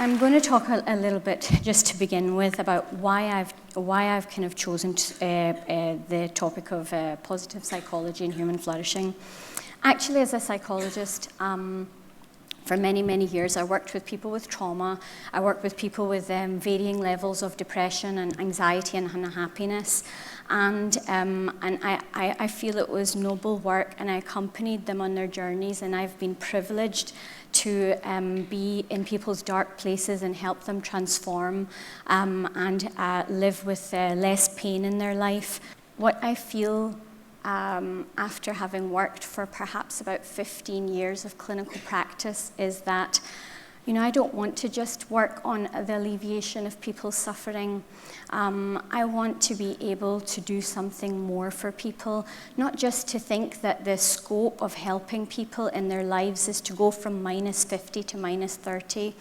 I'm going to talk a little bit, just to begin with, about why I've kind of chosen the topic of positive psychology and human flourishing. Actually, as a psychologist, for many, many years, I worked with people with trauma. I worked with people with varying levels of depression and anxiety and unhappiness. And I feel it was noble work, and I accompanied them on their journeys, and I've been privileged to be in people's dark places and help them transform and live with less pain in their life. What I feel after having worked for perhaps about 15 years of clinical practice is that, I don't want to just work on the alleviation of people's suffering. I want to be able to do something more for people, not just to think that the scope of helping people in their lives is to go from -50 to -30,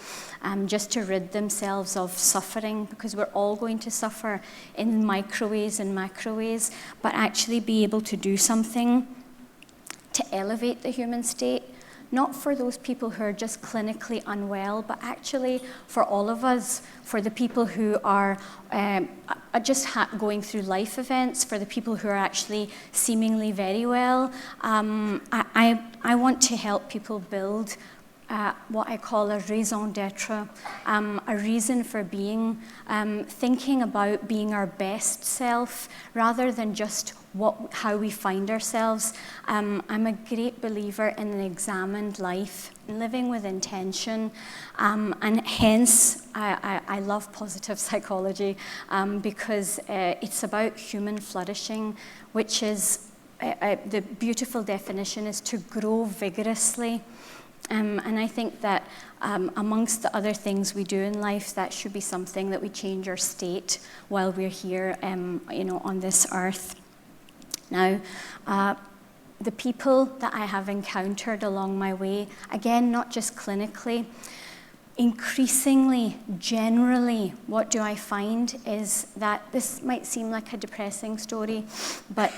just to rid themselves of suffering, because we're all going to suffer in micro ways and macro ways, but actually be able to do something to elevate the human state. Not for those people who are just clinically unwell, but actually for all of us, for the people who are just going through life events, for the people who are actually seemingly very well. I want to help people build what I call a raison d'être, a reason for being, thinking about being our best self rather than just how we find ourselves. I'm a great believer in an examined life, living with intention, and hence I love positive psychology because it's about human flourishing, which is, the beautiful definition is to grow vigorously. And I think that amongst the other things we do in life, that should be something that we change our state while we're here, on this earth. Now, the people that I have encountered along my way, again, not just clinically, increasingly, generally, what do I find is that this might seem like a depressing story, but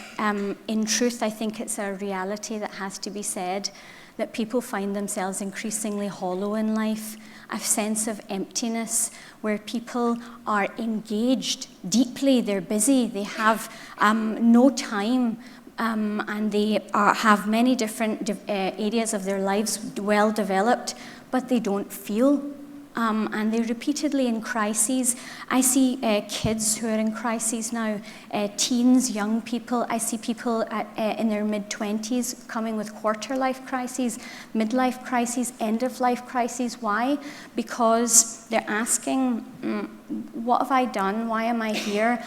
in truth, I think it's a reality that has to be said, that people find themselves increasingly hollow in life, a sense of emptiness, where people are engaged deeply, they're busy, they have no time, and they have many different areas of their lives well developed, but they don't feel. And they're repeatedly in crises. I see kids who are in crises now, teens, young people. I see people in their mid-20s coming with quarter-life crises, midlife crises, end-of-life crises. Why? Because they're asking, what have I done? Why am I here?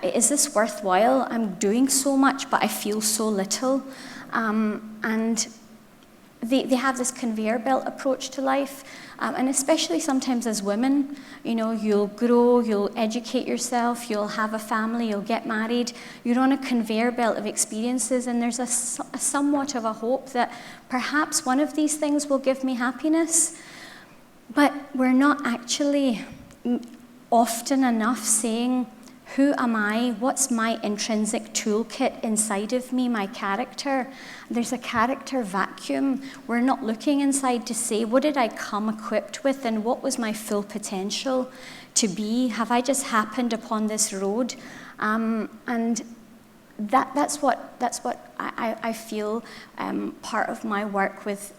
Is this worthwhile? I'm doing so much, but I feel so little. And they have this conveyor belt approach to life. And especially sometimes as women, you'll grow, you'll educate yourself, you'll have a family, you'll get married. You're on a conveyor belt of experiences, and there's a somewhat of a hope that perhaps one of these things will give me happiness. But we're not actually often enough saying, who am I? What's my intrinsic toolkit inside of me, my character? There's a character vacuum. We're not looking inside to say, what did I come equipped with, and what was my full potential to be? Have I just happened upon this road? And that's what I feel part of my work with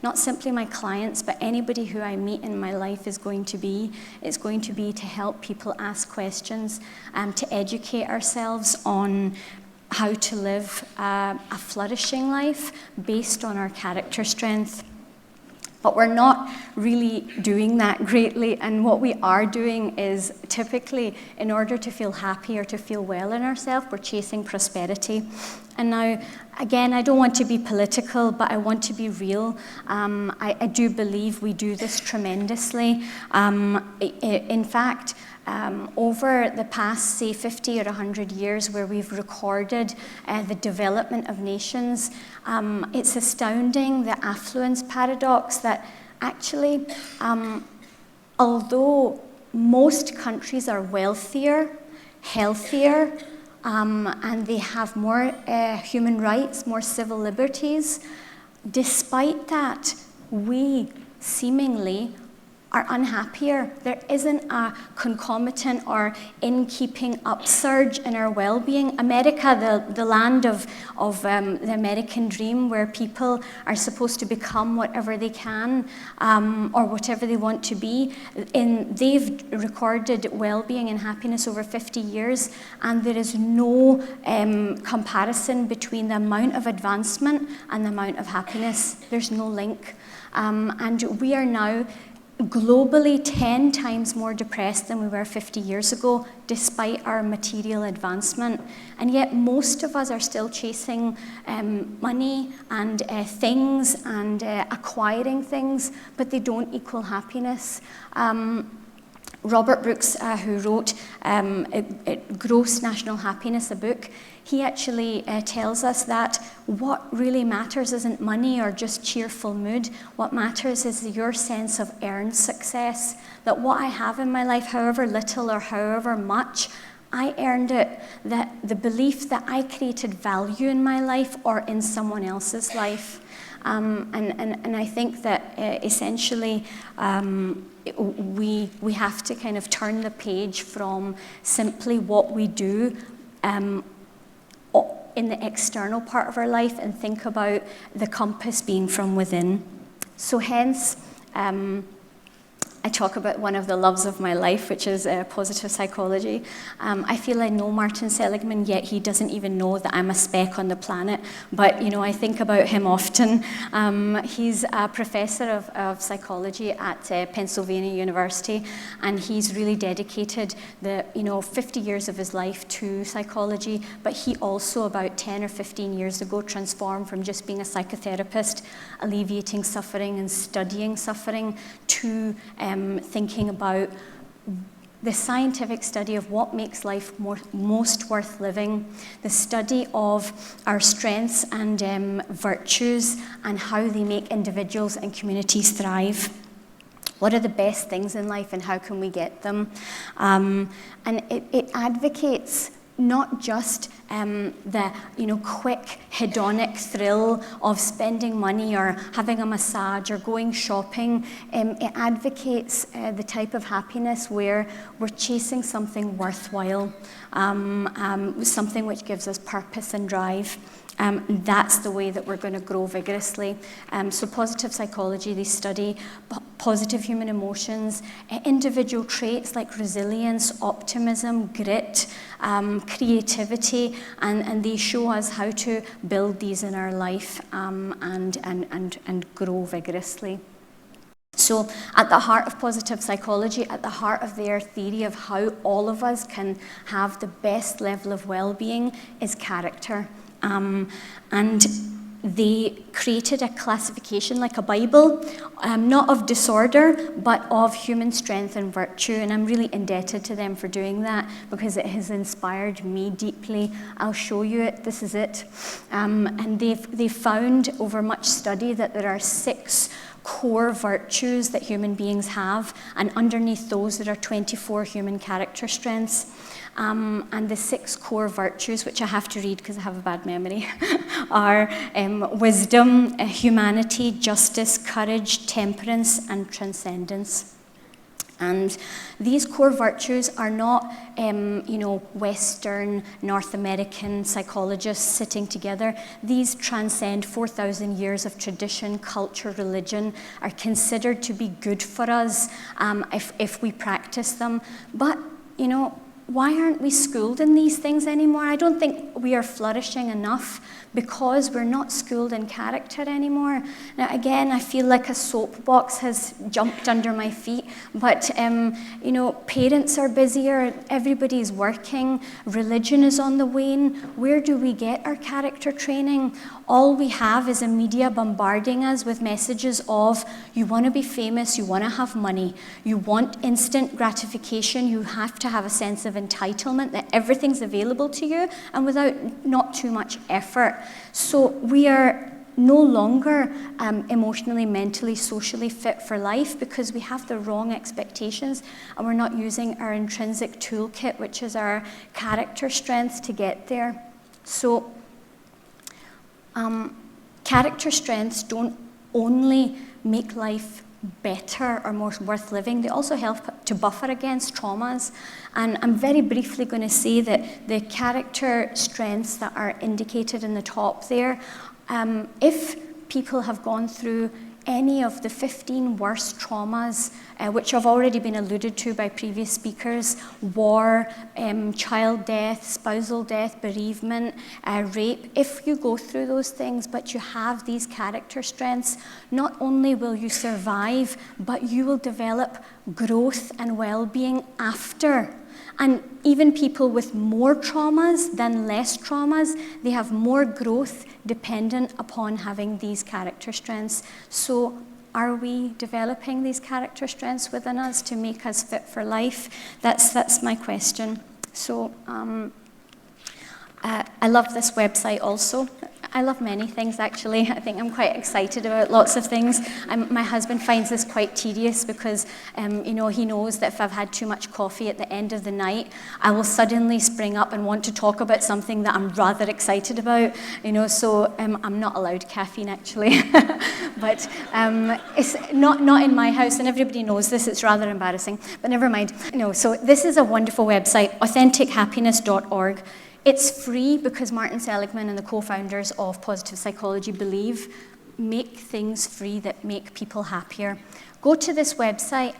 not simply my clients, but anybody who I meet in my life is going to be. It's going to be to help people ask questions, to educate ourselves on how to live a flourishing life based on our character strength. But we're not really doing that greatly, and what we are doing is typically, in order to feel happy or to feel well in ourselves, we're chasing prosperity. And now, again, I don't want to be political, but I want to be real. I do believe we do this tremendously. In fact, over the past, say, 50 or 100 years where we've recorded the development of nations, it's astounding, the affluence paradox, that actually, although most countries are wealthier, healthier, and they have more human rights, more civil liberties, despite that, we seemingly are unhappier. There isn't a concomitant or in-keeping upsurge in our well-being. America, the land of the American dream, where people are supposed to become whatever they can or whatever they want to be, they've recorded well-being and happiness over 50 years, and there is no comparison between the amount of advancement and the amount of happiness. There's no link. And we are now globally 10 times more depressed than we were 50 years ago, despite our material advancement. And yet most of us are still chasing money and things and acquiring things, but they don't equal happiness. Robert Brooks, who wrote Gross National Happiness, a book, he actually tells us that what really matters isn't money or just cheerful mood. What matters is your sense of earned success, that what I have in my life, however little or however much, I earned it, that the belief that I created value in my life or in someone else's life. And I think that essentially we have to kind of turn the page from simply what we do in the external part of our life and think about the compass being from within. So hence, I talk about one of the loves of my life, which is positive psychology. I feel I know Martin Seligman, yet he doesn't even know that I'm a speck on the planet. But, you know, I think about him often. He's a professor of psychology at Pennsylvania University, and he's really dedicated 50 years of his life to psychology. But he also, about 10 or 15 years ago, transformed from just being a psychotherapist, alleviating suffering and studying suffering, to thinking about the scientific study of what makes life most worth living, the study of our strengths and virtues and how they make individuals and communities thrive. What are the best things in life and how can we get them? And it advocates not just the quick hedonic thrill of spending money or having a massage or going shopping. It advocates the type of happiness where we're chasing something worthwhile, something which gives us purpose and drive. That's the way that we're going to grow vigorously. So positive psychology, they study positive human emotions, individual traits like resilience, optimism, grit, creativity, and they show us how to build these in our life and grow vigorously. So at the heart of positive psychology, at the heart of their theory of how all of us can have the best level of well-being is character. And they created a classification like a Bible, not of disorder, but of human strength and virtue. And I'm really indebted to them for doing that because it has inspired me deeply. I'll show you it. This is it. And they've found over much study that there are 6 core virtues that human beings have, and underneath those there are 24 human character strengths. And the 6 core virtues, which I have to read because I have a bad memory, are wisdom, humanity, justice, courage, temperance, and transcendence. And these core virtues are not, Western, North American psychologists sitting together. These transcend 4,000 years of tradition, culture, religion, are considered to be good for us if we practice them. But, why aren't we schooled in these things anymore? I don't think we are flourishing enough because we're not schooled in character anymore. Now, again, I feel like a soapbox has jumped under my feet, but, parents are busier, everybody's working, religion is on the wane. Where do we get our character training? All we have is a media bombarding us with messages of, you want to be famous, you want to have money, you want instant gratification, you have to have a sense of entitlement that everything's available to you and without not too much effort. So we are no longer emotionally, mentally, socially fit for life because we have the wrong expectations and we're not using our intrinsic toolkit, which is our character strengths, to get there. So character strengths don't only make life better or more worth living. They also help to buffer against traumas. And I'm very briefly going to say that the character strengths that are indicated in the top there, if people have gone through any of the 15 worst traumas, which have already been alluded to by previous speakers: war, child death, spousal death, bereavement, rape. If you go through those things, but you have these character strengths, not only will you survive, but you will develop growth and well-being after. And even people with more traumas than less traumas, they have more growth dependent upon having these character strengths. So are we developing these character strengths within us to make us fit for life? That's my question. So I love this website also. I love many things, actually. I think I'm quite excited about lots of things. My husband finds this quite tedious because, he knows that if I've had too much coffee at the end of the night, I will suddenly spring up and want to talk about something that I'm rather excited about. So I'm not allowed caffeine, actually. But it's not in my house, and everybody knows this. It's rather embarrassing, but never mind. So this is a wonderful website, AuthenticHappiness.org. It's free because Martin Seligman and the co-founders of Positive Psychology believe make things free that make people happier. Go to this website.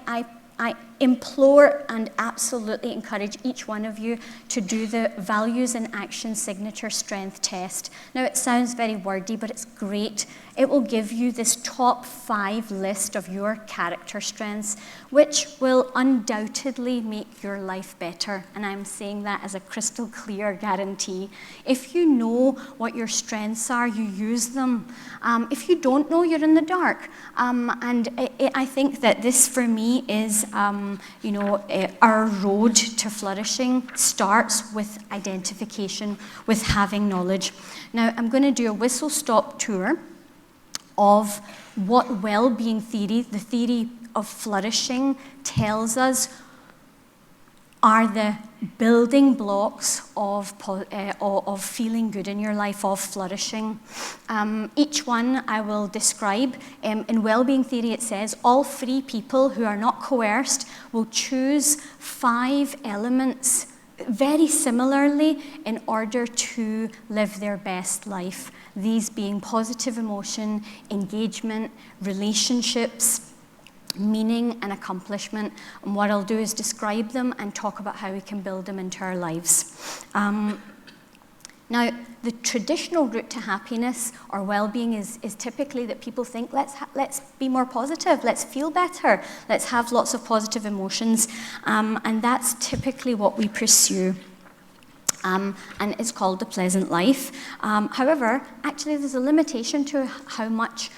I implore and absolutely encourage each one of you to do the Values and Action Signature Strength Test. Now, it sounds very wordy, but it's great. It will give you this top 5 list of your character strengths, which will undoubtedly make your life better. And I'm saying that as a crystal clear guarantee. If you know what your strengths are, you use them. If you don't know, you're in the dark. I think that this, for me, is our road to flourishing starts with identification, with having knowledge. Now, I'm going to do a whistle-stop tour of what well-being theory, the theory of flourishing, tells us are the building blocks of feeling good in your life, of flourishing. Each one I will describe. In well-being theory, it says all free people who are not coerced will choose 5 elements very similarly in order to live their best life. These being positive emotion, engagement, relationships, meaning and accomplishment. And what I'll do is describe them and talk about how we can build them into our lives. Now, the traditional route to happiness or well-being is typically that people think, let's be more positive, let's feel better, let's have lots of positive emotions, and that's typically what we pursue. And it's called the pleasant life. However, actually there's a limitation to how much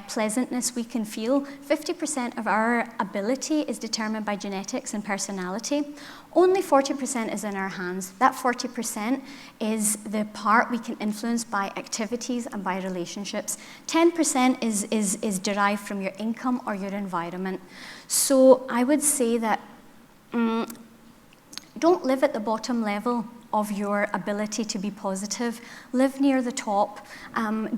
pleasantness we can feel. 50% of our ability is determined by genetics and personality. Only 40% is in our hands. That 40% is the part we can influence by activities and by relationships. 10% is derived from your income or your environment. So I would say that don't live at the bottom level of your ability to be positive. Live near the top.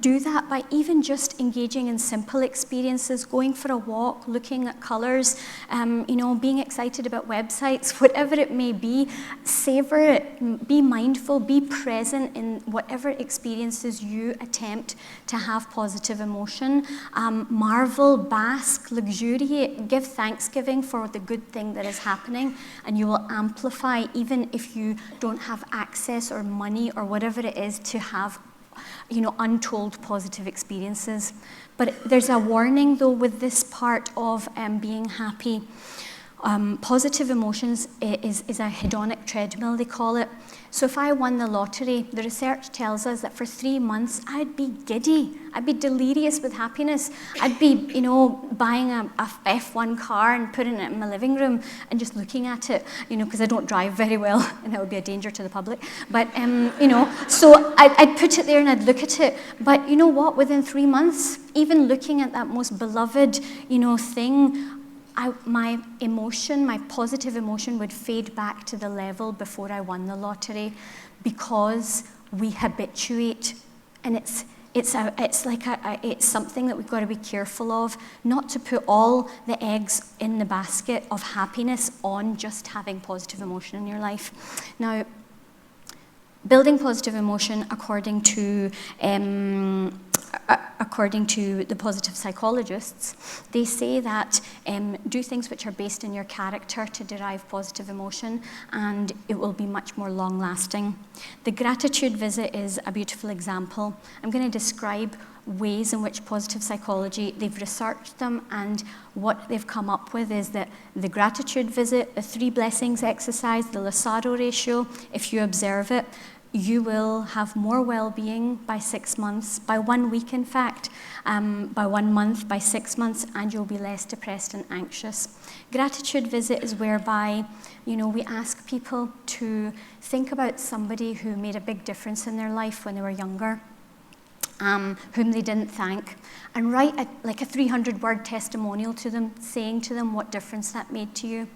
Do that by even just engaging in simple experiences, going for a walk, looking at colors, being excited about websites, whatever it may be. Savor it. Be mindful. Be present in whatever experiences you attempt to have positive emotion. Marvel, bask, luxuriate. Give thanksgiving for the good thing that is happening, and you will amplify even if you don't have access or money or whatever it is to have untold positive experiences. But there's a warning though with this part of being happy. Positive emotions is a hedonic treadmill, they call it. So if I won the lottery, the research tells us that for 3 months, I'd be giddy. I'd be delirious with happiness. I'd be, buying a F1 car and putting it in my living room and just looking at it, because I don't drive very well, and that would be a danger to the public. But, so I'd put it there and I'd look at it. But you know what? Within 3 months, even looking at that most beloved, thing, my positive emotion would fade back to the level before I won the lottery, because we habituate, and it's something that we've got to be careful of, not to put all the eggs in the basket of happiness on just having positive emotion in your life. Now, building positive emotion, according to the positive psychologists, they say that do things which are based in your character to derive positive emotion, and it will be much more long-lasting. The gratitude visit is a beautiful example. I'm going to describe ways in which positive psychology, they've researched them, and what they've come up with is that the gratitude visit, the 3 blessings exercise, the Losada ratio, if you observe it, you will have more well-being by 6 months, by 1 week in fact, by 1 month, by 6 months, and you'll be less depressed and anxious. Gratitude visit is whereby, we ask people to think about somebody who made a big difference in their life when they were younger, whom they didn't thank, and write a 300-word testimonial to them, saying to them what difference that made to you.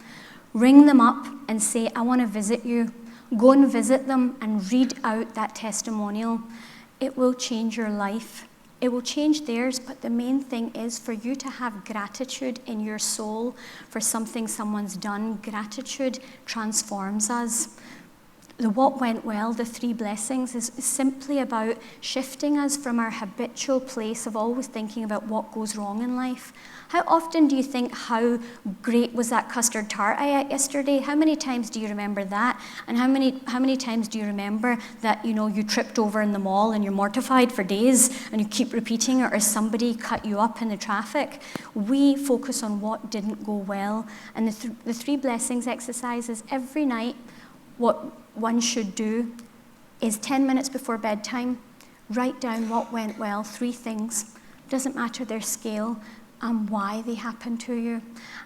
Ring them up and say, I want to visit you. Go and visit them and read out that testimonial. It will change your life. It will change theirs, but the main thing is for you to have gratitude in your soul for something someone's done. Gratitude transforms us. The what went well, the 3 blessings, is simply about shifting us from our habitual place of always thinking about what goes wrong in life. How often do you think, how great was that custard tart I ate yesterday? How many times do you remember that? And how many times do you remember that you tripped over in the mall and you're mortified for days and you keep repeating it, or somebody cut you up in the traffic? We focus on what didn't go well. And the 3 blessings exercises every night, what one should do is 10 minutes before bedtime, write down what went well, 3 things. Doesn't matter their scale, and why they happened to you.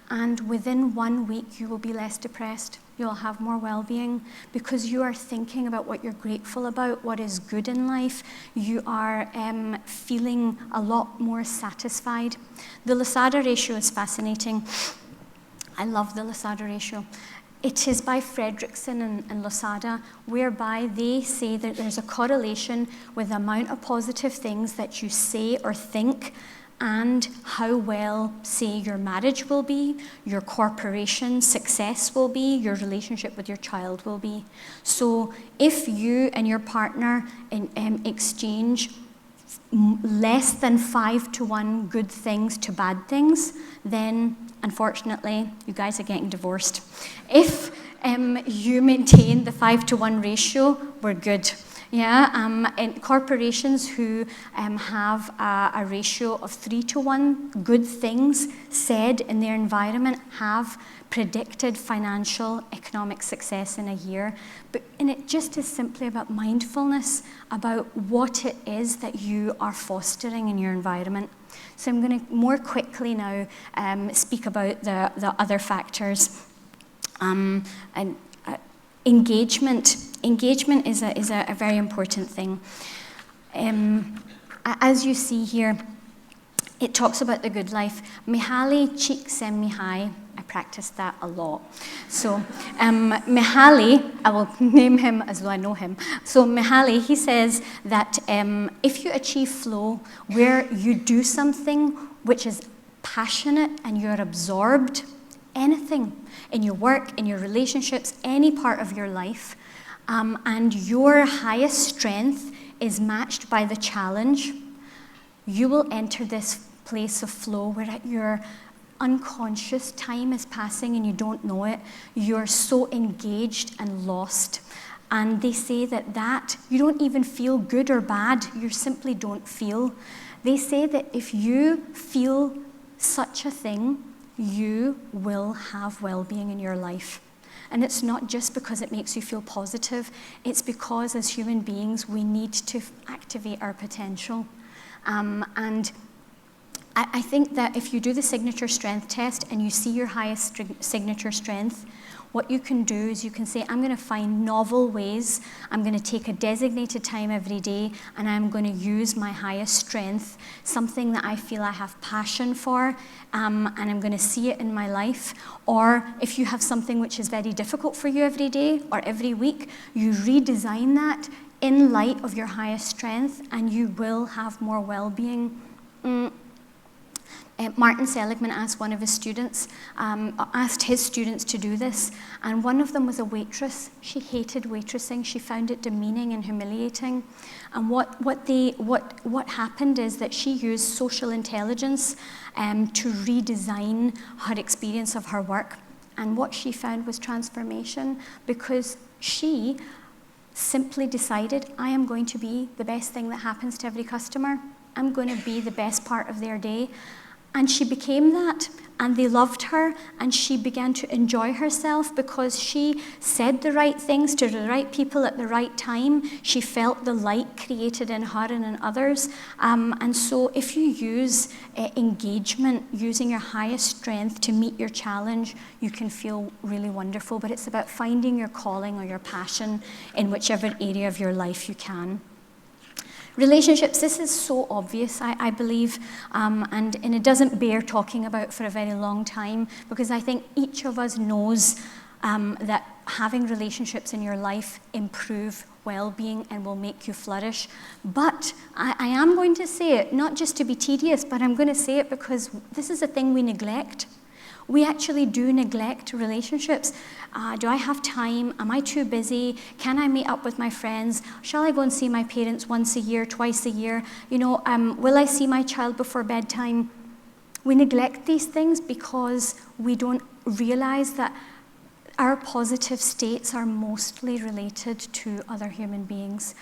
And within 1 week, you will be less depressed. You'll have more well-being because you are thinking about what you're grateful about, what is good in life. You are feeling a lot more satisfied. The Losada ratio is fascinating. I love the Losada ratio. It is by Fredrickson and Losada, whereby they say that there's a correlation with the amount of positive things that you say or think and how well, say, your marriage will be, your corporation success will be, your relationship with your child will be. So if you and your partner exchange less than 5-to-1 good things to bad things, then unfortunately you guys are getting divorced. If you maintain the 5-to-1 ratio, we're good. And corporations who have a ratio of 3-to-1 good things said in their environment have predicted financial, economic success in a year. And it just is simply about mindfulness, about what it is that you are fostering in your environment. So I'm going to more quickly now speak about the other factors. Engagement. Engagement is a very important thing. As you see here, it talks about the good life. Mihaly Csikszentmihalyi, I practiced that a lot. So Mihaly, I will name him as though I know him. So Mihaly, he says that if you achieve flow, where you do something which is passionate and you're absorbed, anything in your work, in your relationships, any part of your life, and your highest strength is matched by the challenge, you will enter this place of flow where your unconscious time is passing and you don't know it. You're so engaged and lost. And they say that you don't even feel good or bad, you simply don't feel. They say that if you feel such a thing, you will have well-being in your life. And it's not just because it makes you feel positive, it's because as human beings, we need to activate our potential. And I think that if you do the signature strength test and you see your highest signature strength, what you can do is you can say, I'm going to find novel ways, I'm going to take a designated time every day, and I'm going to use my highest strength, something that I feel I have passion for, and I'm going to see it in my life. Or if you have something which is very difficult for you every day or every week, you redesign that in light of your highest strength, and you will have more well-being. Martin Seligman asked his students to do this, and one of them was a waitress. She hated waitressing. She found it demeaning and humiliating. And what happened is that she used social intelligence to redesign her experience of her work. And what she found was transformation, because she simply decided, I am going to be the best thing that happens to every customer. I'm going to be the best part of their day. And she became that, and they loved her, and she began to enjoy herself because she said the right things to the right people at the right time. She felt the light created in her and in others. And so if you use engagement, using your highest strength to meet your challenge, you can feel really wonderful. But it's about finding your calling or your passion in whichever area of your life you can. Relationships, this is so obvious, I believe, and it doesn't bear talking about for a very long time, because I think each of us knows that having relationships in your life improve well-being and will make you flourish. But I am going to say it, not just to be tedious, but I'm going to say it because this is a thing we neglect. We actually do neglect relationships. Do I have time? Am I too busy? Can I meet up with my friends? Shall I go and see my parents once a year, twice a year? Will I see my child before bedtime? We neglect these things because we don't realize that our positive states are mostly related to other human beings.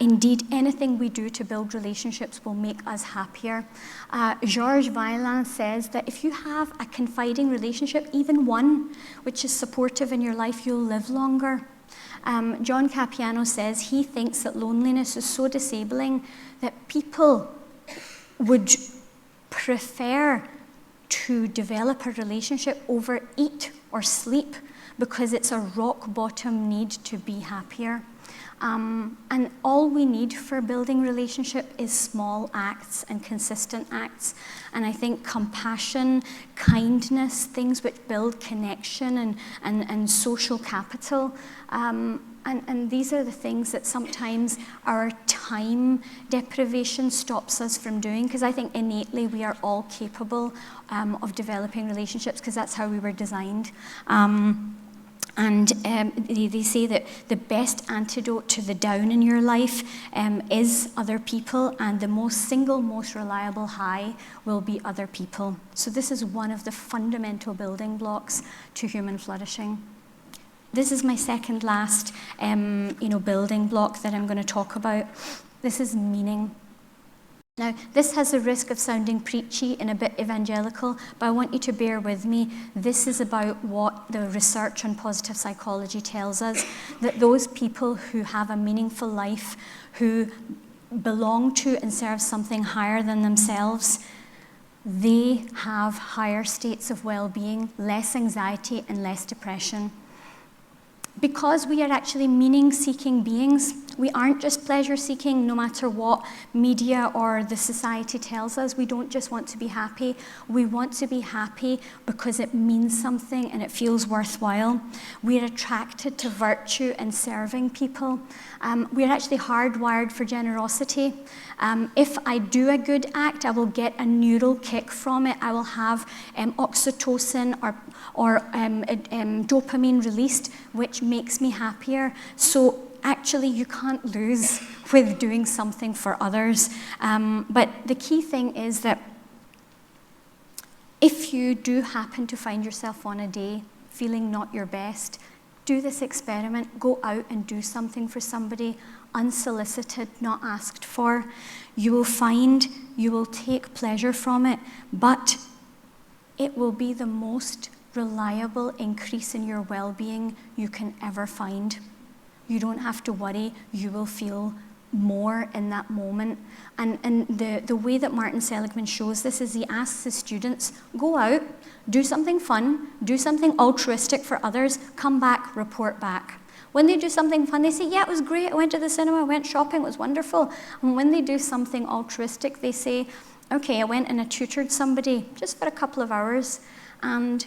Indeed, anything we do to build relationships will make us happier. Georges Vaillant says that if you have a confiding relationship, even one which is supportive in your life, you'll live longer. John Capiano says he thinks that loneliness is so disabling that people would prefer to develop a relationship over eat or sleep because it's a rock bottom need to be happier. And all we need for building relationship is small acts and consistent acts. And I think compassion, kindness, things which build connection and social capital. And these are the things that sometimes our time deprivation stops us from doing, because I think innately we are all capable of developing relationships because that's how we were designed. And they say that the best antidote to the down in your life is other people, and the most reliable high will be other people. So this is one of the fundamental building blocks to human flourishing. This is my second last building block that I'm going to talk about. This is meaning. Now, this has a risk of sounding preachy and a bit evangelical, but I want you to bear with me. This is about what the research on positive psychology tells us, that those people who have a meaningful life, who belong to and serve something higher than themselves, they have higher states of well-being, less anxiety and less depression. Because we are actually meaning-seeking beings, we aren't just pleasure-seeking no matter what media or the society tells us. We don't just want to be happy. We want to be happy because it means something and it feels worthwhile. We're attracted to virtue and serving people. We're actually hardwired for generosity. If I do a good act, I will get a neural kick from it. I will have oxytocin or dopamine released, which makes me happier. So actually, you can't lose with doing something for others. But the key thing is that if you do happen to find yourself on a day feeling not your best, do this experiment. Go out and do something for somebody, unsolicited, not asked for. You will find you will take pleasure from it, but it will be the most reliable increase in your well-being you can ever find. You don't have to worry. You will feel more in that moment. And the way that Martin Seligman shows this is he asks his students, go out, do something fun, do something altruistic for others, come back, report back. When they do something fun, they say, yeah, it was great. I went to the cinema, I went shopping, it was wonderful. And when they do something altruistic, they say, okay, I went and I tutored somebody just for a couple of hours. And,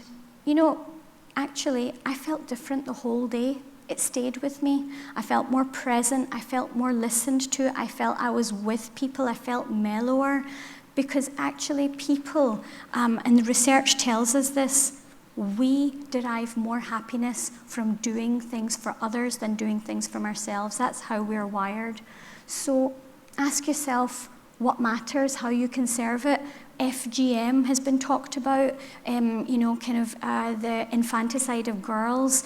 actually, I felt different the whole day. it stayed with me. I felt more present. I felt more listened to. I felt I was with people. I felt mellower, because actually people, and the research tells us this, we derive more happiness from doing things for others than doing things for ourselves. That's how we're wired. So ask yourself what matters, how you can serve it. FGM has been talked about, the infanticide of girls,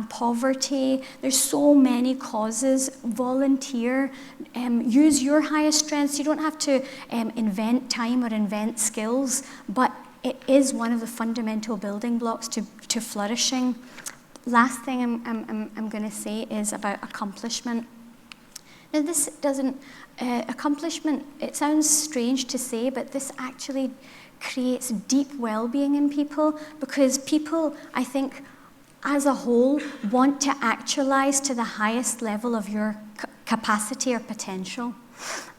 poverty. There's so many causes. Volunteer, use your highest strengths. You don't have to invent time or invent skills, but it is one of the fundamental building blocks to flourishing. Last thing I'm going to say is about accomplishment. Now, this doesn't, accomplishment, it sounds strange to say, but this actually creates deep well-being in people, because people, I think, as a whole, want to actualize to the highest level of your capacity or potential.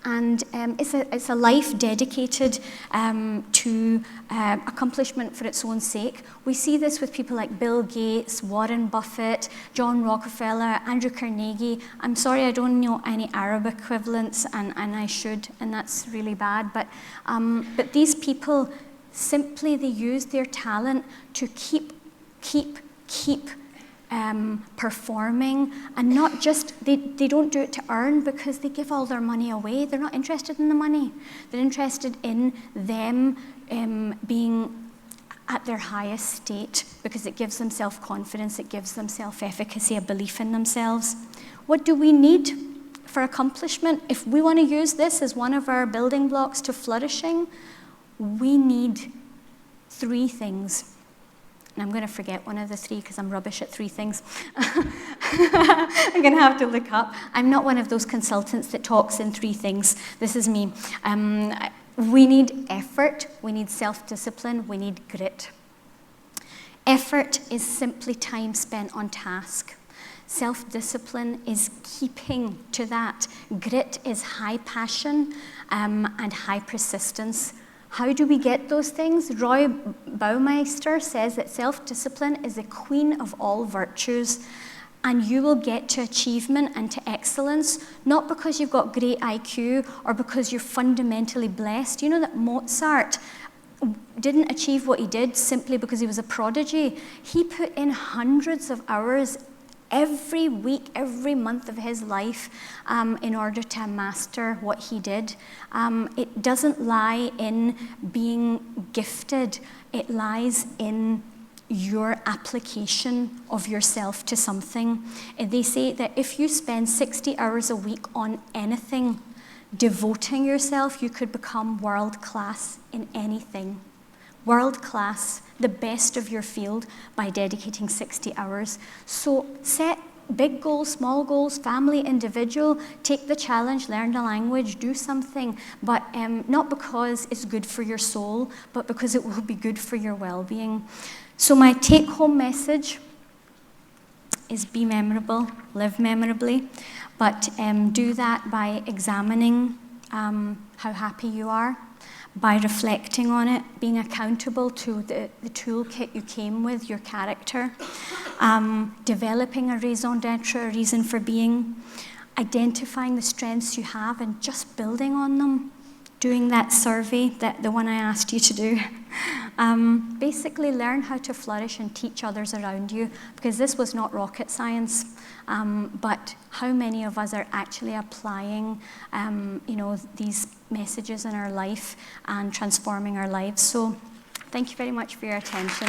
And it's a life dedicated to accomplishment for its own sake. We see this with people like Bill Gates, Warren Buffett, John Rockefeller, Andrew Carnegie. I'm sorry I don't know any Arab equivalents, and I should, and that's really bad. But these people, simply they use their talent to keep performing, and not just, they don't do it to earn, because they give all their money away. They're not interested in the money. They're interested in them being at their highest state, because it gives them self-confidence, it gives them self-efficacy, a belief in themselves. What do we need for accomplishment? If we want to use this as one of our building blocks to flourishing, we need 3 things. And I'm going to forget one of the 3 because I'm rubbish at 3 things. I'm going to have to look up. I'm not one of those consultants that talks in 3 things. This is me. We need effort, we need self-discipline, we need grit. Effort is simply time spent on task. Self-discipline is keeping to that. Grit is high passion and high persistence. How do we get those things? Roy Baumeister says that self-discipline is the queen of all virtues, and you will get to achievement and to excellence, not because you've got great IQ or because you're fundamentally blessed. You know that Mozart didn't achieve what he did simply because he was a prodigy. He put in hundreds of hours every week, every month of his life in order to master what he did. It doesn't lie in being gifted. It lies in your application of yourself to something. They say that if you spend 60 hours a week on anything, devoting yourself, you could become world class in anything. World class, the best of your field, by dedicating 60 hours. So set big goals, small goals, family, individual, take the challenge, learn the language, do something, but not because it's good for your soul, but because it will be good for your well-being. So my take-home message is be memorable, live memorably, but do that by examining how happy you are, by reflecting on it, being accountable to the toolkit you came with, your character, developing a raison d'etre, a reason for being, identifying the strengths you have and just building on them, doing that survey, the one I asked you to do. Basically learn how to flourish and teach others around you, because this was not rocket science, but how many of us are actually applying these messages in our life and transforming our lives. So thank you very much for your attention.